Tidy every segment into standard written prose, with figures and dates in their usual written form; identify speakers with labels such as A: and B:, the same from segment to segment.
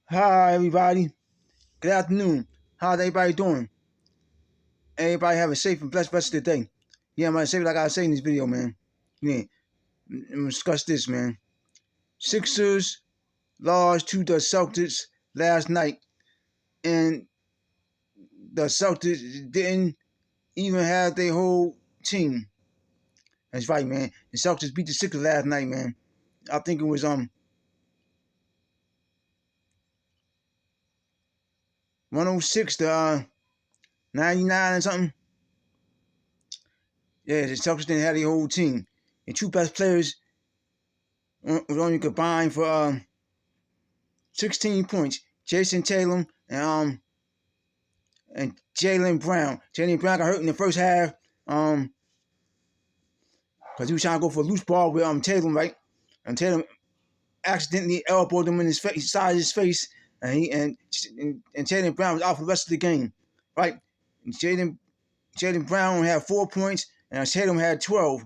A: Hi, everybody. Good afternoon. How's everybody doing? Everybody have a safe and blessed rest of the day. Yeah, I'm going to say what I got to say in this video, man. Yeah, I'm going to discuss this, man. Sixers lost to the Celtics last night, and the Celtics didn't even have their whole team. That's right, man. The Celtics beat the Sixers last night, man. I think it was 106 to 99 or something. Yeah, the Celtics didn't have their whole team. The two best players was only combined for 16 points. Jason Tatum and Jaylen Brown. Jaylen Brown got hurt in the first half because he was trying to go for a loose ball with Tatum, right? And Tatum accidentally elbowed him in his face, side of his face, and Jaylen Brown was out for the rest of the game, right? Jaylen Brown had 4 points, and Tatum had 12.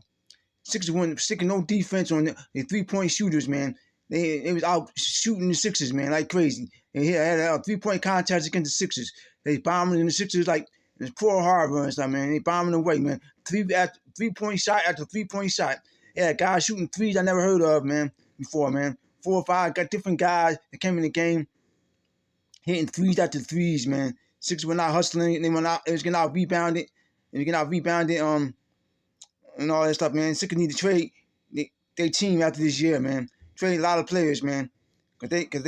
A: Sixers weren't sticking no defense on the 3-point shooters, man. They was out shooting the Sixers, man, like crazy. They had a 3-point contest against the Sixers. They bombing the Sixers like it's Pearl Harbor and stuff, man. They bombing away, man. 3-point shot after 3-point shot. Yeah, guys shooting threes I never heard of, man, before, man. 4 or 5 got different guys that came in the game hitting threes after threes, man. Sixers were not hustling. They were not. It was getting out rebounded. And all that stuff, man. Sixers need to trade their team after this year, man. Trade a lot of players, man, because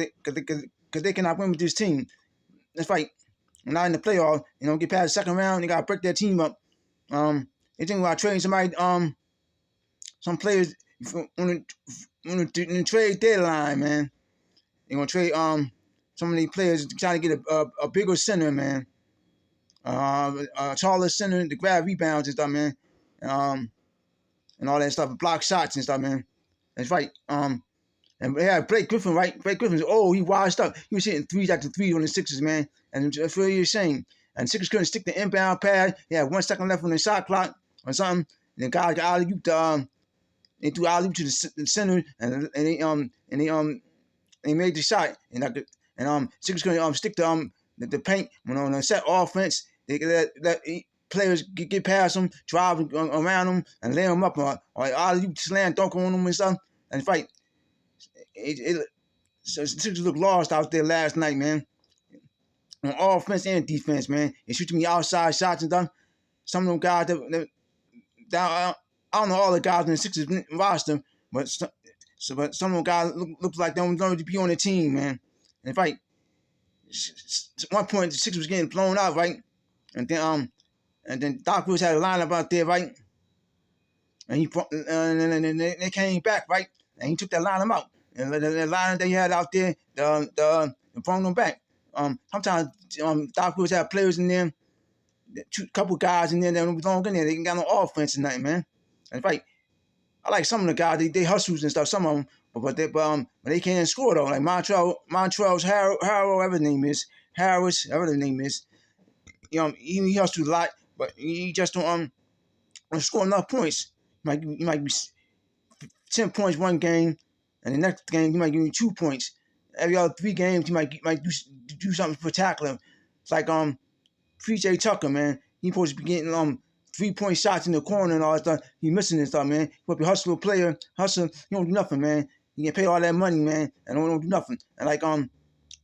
A: they cannot win with this team. That's right. When not in the playoffs, get past the second round, they gotta break their team up. They think about trading somebody, some players on the trade deadline, man. They're gonna trade some of these players trying to get a bigger center, man. A taller center to grab rebounds and stuff, man. And all that stuff, block shots and stuff, man. That's right. And yeah, Blake Griffin, right? Blake Griffin, he washed up. He was hitting threes after threes on the Sixers, man. And it's really a shame. And Sixers couldn't stick the inbound pass. He had 1 second left on the shot clock or something. And the guy got alley-oop they threw alley-oop to the center, and they made the shot. And Sixers couldn't stick the paint when on the set offense. They let players get past them, drive around them, and lay them up or alley-oop slam dunk on them and stuff. And fight. Sixers look lost out there last night, man. On offense and defense, man. They shooting me outside shots and stuff. Some of them guys I don't know all the guys in the Sixers roster, but some of them guys look like they don't know to be on the team, man. And if at one point the Sixers was getting blown out, right? And then Doc Rivers had a lineup out there, right? And they came back, right? And he took that lineup out. And the line they had out there, brought them back. Sometimes Doc Rivers had players in there, a couple guys in there that don't belong in there. They ain't got no offense tonight, man. And right, I like some of the guys. They hustles and stuff. Some of them, but they can't score though. Like Montrell's Harrell, whatever the name is, Harris, whatever the name is. He hustles a lot, but he just don't score enough points. He might be 10 points one game, and the next game he might give you 2 points. Every other 3 games he might do something spectacular. It's like PJ Tucker, man. He supposed to be getting 3-point shots in the corner and all that stuff. He missing this stuff, man. He supposed to be a hustler player. Hustler, he don't do nothing, man. He get paid all that money, man, and don't do nothing. And like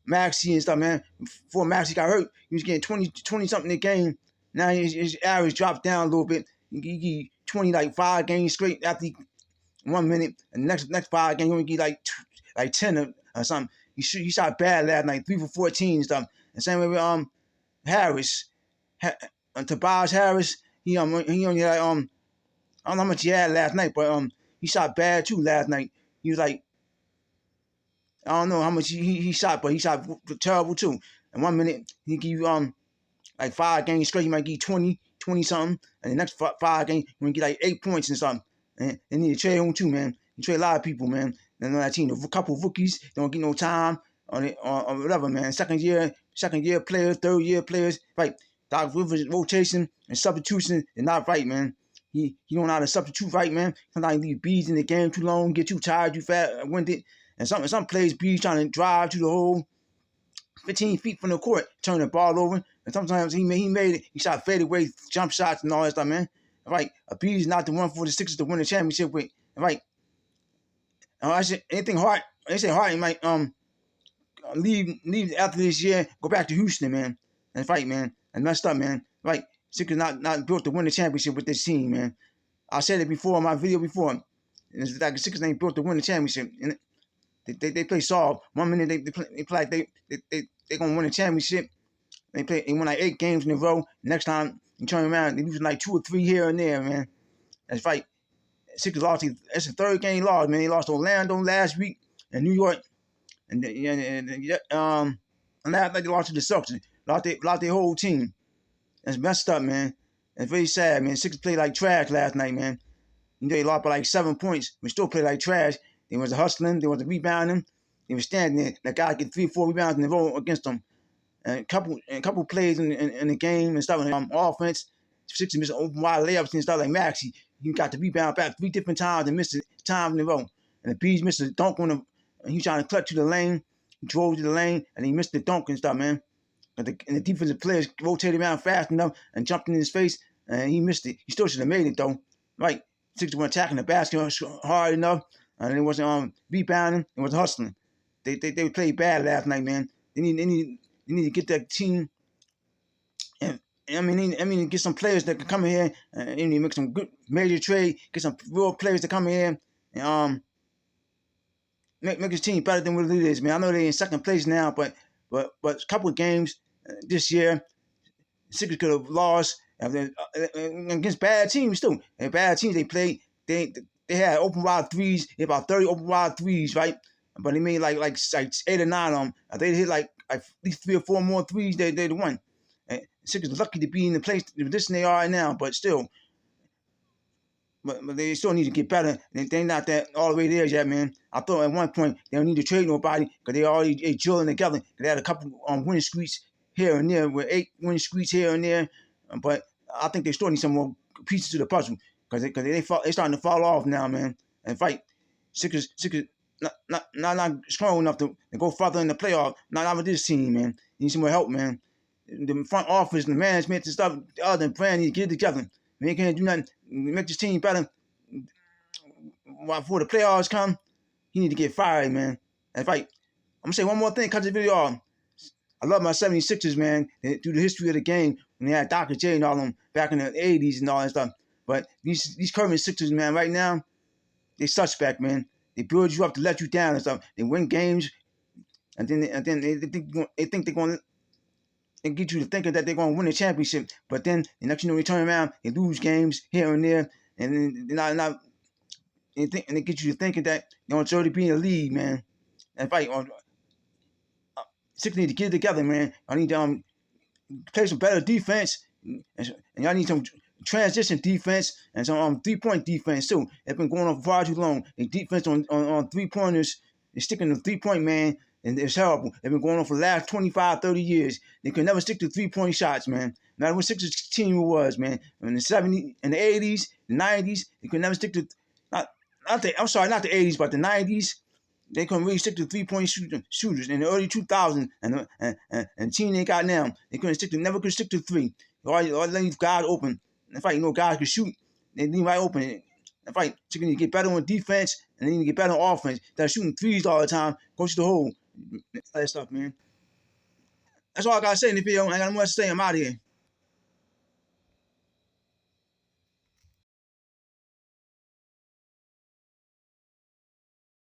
A: Maxey and stuff, man. Before Maxey got hurt, he was getting 20 something a game. Now his average dropped down a little bit. He 20 like 5 games straight after 1 minute, and the next 5 games he only get like 10 or something. He shot bad last night, 3 for 14 and stuff. And same way with Harris, Tobias Harris. He only had I don't know how much he had last night, but he shot bad too last night. He was like, I don't know how much he shot, but he shot terrible too. And 1 minute he give you like 5 games straight, he might give you 20 something, and the next 5 games he might get like 8 points and something. And they need to trade him too, man. He trade a lot of people, man. And on that team, a couple of rookies don't get no time or whatever, man. Second year players, 3rd year players, right? Doc Rivers rotation and substitution is not right, man. He don't know how to substitute right, man. Sometimes he leave bees in the game too long, get too tired, too fat, winded. And some plays bees trying to drive to the hole 15 feet from the court, turn the ball over. And sometimes he made it. He shot fadeaway jump shots and all that stuff, man. Right, Embiid's not the one for the Sixers to win the championship with. Right, I said anything hard. They say hard. He might leave after this year, go back to Houston, man. And fight, man. And messed up, man. Right, Sixers not built to win the championship with this team, man. I said it before in my video before. It's like the Sixers ain't built to win the championship. And they play soft. 1 minute they play like they gonna win a championship. They win like 8 games in a row. Next time you turn around, they lose like 2 or 3 here and there, man. That's right. Sixers lost. It's the 3rd game loss, man. They lost to Orlando last week and New York, and last night they lost to the Celtics. Lost their whole team. That's messed up, man. It's very sad, man. Sixers played like trash last night, man. They lost by like 7 points, but still played like trash. They was hustling. They was rebounding. They was standing there. That guy get 3 or 4 rebounds in a row against them. And a couple plays in the game and stuff. Offense, Sixers missing open wide layups and stuff like Maxey. He got the rebound back 3 different times and missed it time in a row. And the Bees missed a dunk on him. And he trying to clutch to the lane. He drove to the lane and he missed the dunk and stuff, man. And the defensive players rotated around fast enough and jumped in his face and he missed it. He still should have made it though. Right. Sixers weren't attacking the basket hard enough. And it wasn't rebounding. It was hustling. They played bad last night, man. They need to get that team. And I mean, get some players that can come in here and make some good major trade. Get some real players to come in here and make his team better than what it is, man. I know they're in 2nd place now, but a couple of games this year, Sixers could have lost against bad teams too. And bad teams they played, they had open wide threes, about 30 open wide threes, right? But they made like 8 or 9 of them. They hit like at least 3 or 4 more threes. They won. And Sixers lucky to be in the position they are right now, but still. But they still need to get better. They're not that all the way there yet, man. I thought at one point they don't need to trade nobody because they already gelling together. They had a couple winning streaks here and there with 8 winning streaks here and there. But I think they still need some more pieces to the puzzle because they starting to fall off now, man. And fight Sixers not strong enough to go further in the playoff. Not with this team, man. You need some more help, man. The front office, the management, and stuff, the other brand need to get it together. They can't do nothing. Make this team better. Before the playoffs come, he need to get fired, man. That's right. I'm going to say one more thing, cut the video off. I love my 76ers, man, through the history of the game when they had Dr. J and all them back in the 80s and all that stuff. But these current Sixers, man, right now, they suspect, man. They build you up to let you down and stuff. They win games, and then they think they're going to and get you to thinking that they're going to win a championship. But then the next they turn around, they lose games here and there, and then and they get you to thinking that they don't deserve to be in the league, man. And fight on. Six need to get it together, man. I need to play some better defense, and y'all need some transition defense and some 3-point defense too. It's been going on for far too long. The defense on 3-pointers is sticking to 3-point man. And it's horrible. They've been going on for the last 25, 30 years. They could never stick to 3-point shots, man. Not when Sixers team it was, man. In the 70s, in the 80s, the 90s, they could never stick to not the 80s, but the 90s. They couldn't really stick to 3-point shooters. In the early 2000s and the team they got now, they never could stick to 3. All leave guys open. In fact, guys could shoot. They leave right open. In fact, you need to get better on defense and they need to get better on offense. They're shooting threes all the time. Go to the hole. That stuff, man. That's all I gotta say in the video. I got no more to say. I'm out of here.